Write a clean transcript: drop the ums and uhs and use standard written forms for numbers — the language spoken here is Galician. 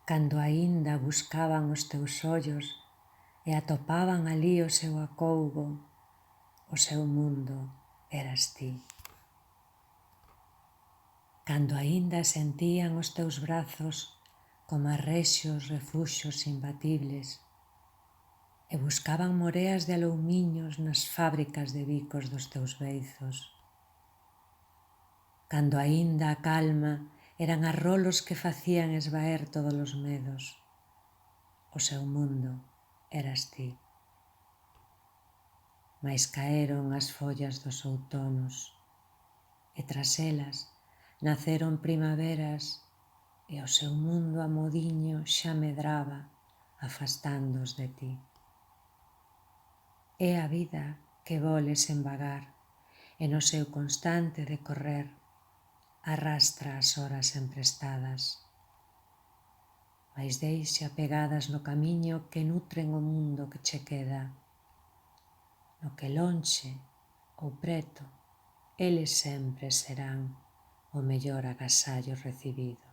cando aínda buscaban os teus ollos e atopaban alí o seu acougo, o seu mundo eras ti. Cando aínda sentían os teus brazos coma rexios refuxos imbatibles e buscaban moreas de aloumiños nas fábricas de bicos dos teus beizos. Cando aínda a calma eran arrolos que facían esvaer todos os medos, o seu mundo eras ti. Mais caeron as follas dos outonos e tras elas naceron primaveras e o seu mundo amodiño xa medraba afastándoos de ti. É a vida que voles en vagar e no seu constante decorrer arrastra as horas emprestadas, mais deixa pegadas no camiño que nutren o mundo que che queda, no que lonxe ou preto, eles sempre serán o mellor agasallo recibido.